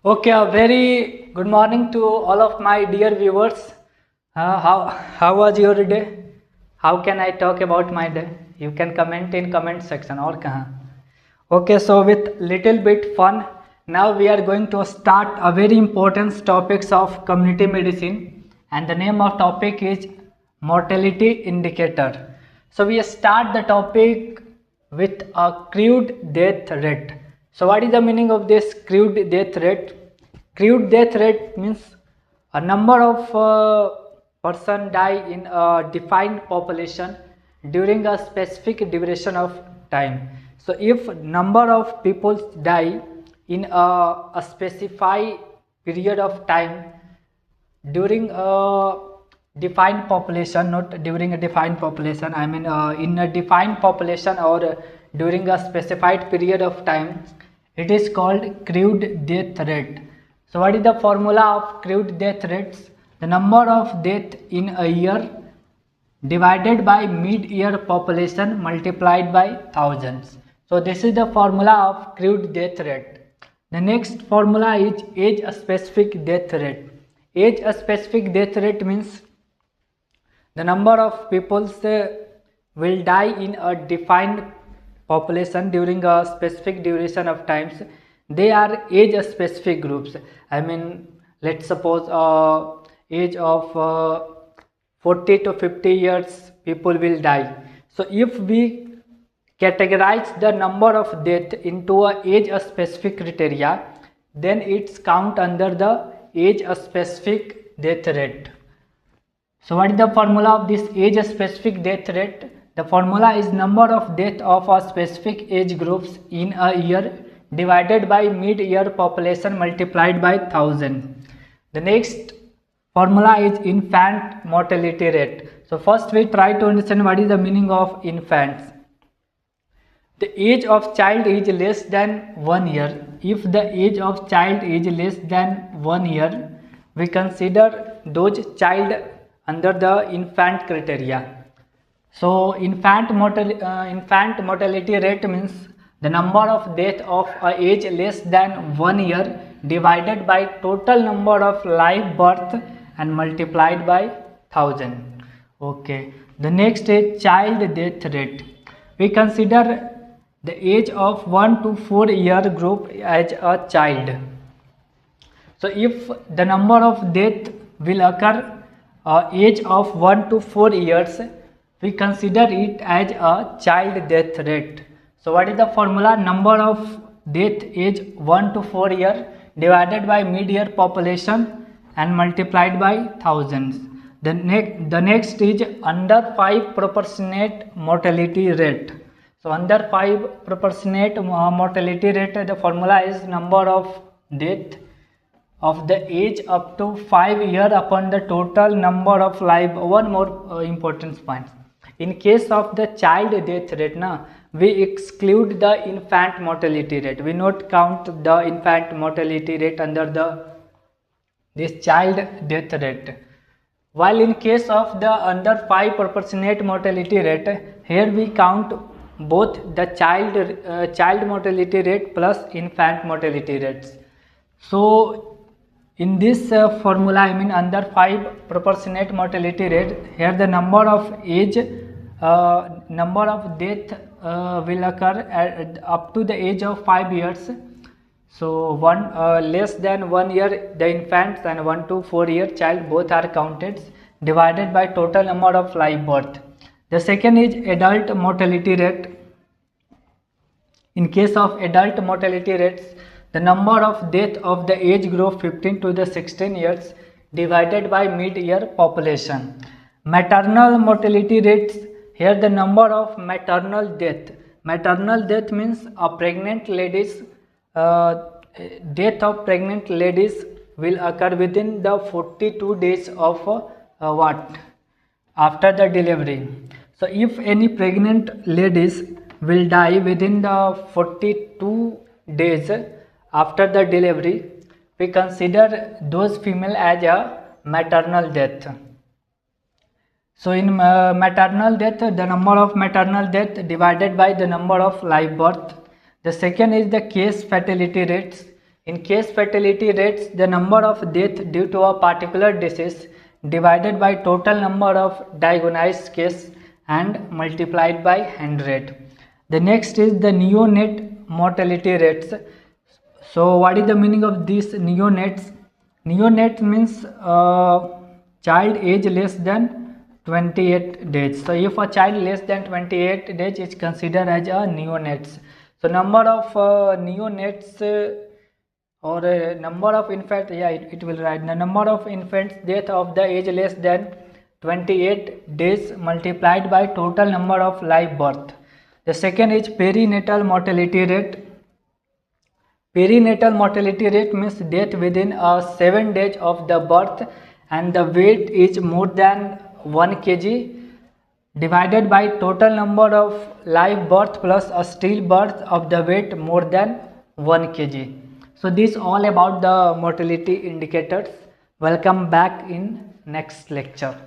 Okay, a very good morning to all of my dear viewers. How was your day? How can I talk about my day? You can comment in comment section और कहाँ? Okay, so with little bit fun, now we are going to start a very important topics of community medicine, and the name of topic is mortality indicator. So we start the topic with a crude death rate. So what is the meaning of this crude death rate? Crude death rate means a number of person die in a defined population during a specific duration of time. So if number of people die in a specified period of time during a defined population, not during a defined population, I mean in a defined population or during a specified period of time, it is called crude death rate. So what is the formula of crude death rates? The number of death in a year divided by mid-year population multiplied by thousands. So this is the formula of crude death rate. The next formula is age specific death rate. Age specific death rate means the number of people will die in a defined population during a specific duration of times. They are age specific groups. I mean, let's suppose age of 40 to 50 years people will die. So if we categorize the number of death into a age specific criteria, then it's count under the age specific death rate. So what is the formula of this age specific death rate? The formula is number of death of a specific age groups in a year divided by mid-year population multiplied by 1000. The next formula is infant mortality rate. So first we try to understand what is the meaning of infants. The age of child is less than 1 year. If the age of child is less than 1 year, we consider those child under the infant criteria. So infant mortality rate means the number of death of a age less than 1 year divided by total number of live birth and multiplied by 1000. Okay. The next is child death rate. We consider the age of 1 to 4 year group as a child. So if the number of death will occur age of 1 to 4 years, we consider it as a child death rate. So what is the formula? Number of death age 1 to 4 year divided by mid-year population and multiplied by thousands. The next is under 5 proportionate mortality rate. So under 5 proportionate mortality rate, the formula is number of death of the age up to 5 year upon the total number of live. One more important point. In case of the child death rate, we exclude the infant mortality rate. We not count the infant mortality rate under this child death rate. While in case of the under 5 proportionate mortality rate, here we count both the child mortality rate plus infant mortality rates. So in this formula, I mean under 5 proportionate mortality rate, here the number of death will occur up to the age of 5 years. So one less than 1 year the infants and 1 to 4 year child both are counted divided by total number of live birth. The second is adult mortality rate. In case of adult mortality rates, the number of death of the age group 15 to the 16 years divided by mid-year population. Maternal mortality rates, here the number of maternal death. Maternal death means a pregnant lady's death of pregnant ladies will occur within the 42 days of after the delivery. So if any pregnant ladies will die within the 42 days after the delivery, we consider those female as a maternal death. So in maternal death, the number of maternal death divided by the number of live birth. The second is the case fatality rates. In case fatality rates, the number of death due to a particular disease divided by total number of diagnosed case and multiplied by 100. The next is the neonate mortality rates. So what is the meaning of these neonates? Neonate means child age less than 28 days. So if a child less than 28 days is considered as a neonates. So number of neonates or number of infants, yeah, it will write the number of infants death of the age less than 28 days multiplied by total number of live birth. The second is perinatal mortality rate. Perinatal mortality rate means death within 7 days of the birth and the weight is more than 1 kg divided by total number of live birth plus a stillbirth of the weight more than 1 kg. So this all about the mortality indicators. Welcome back in next lecture.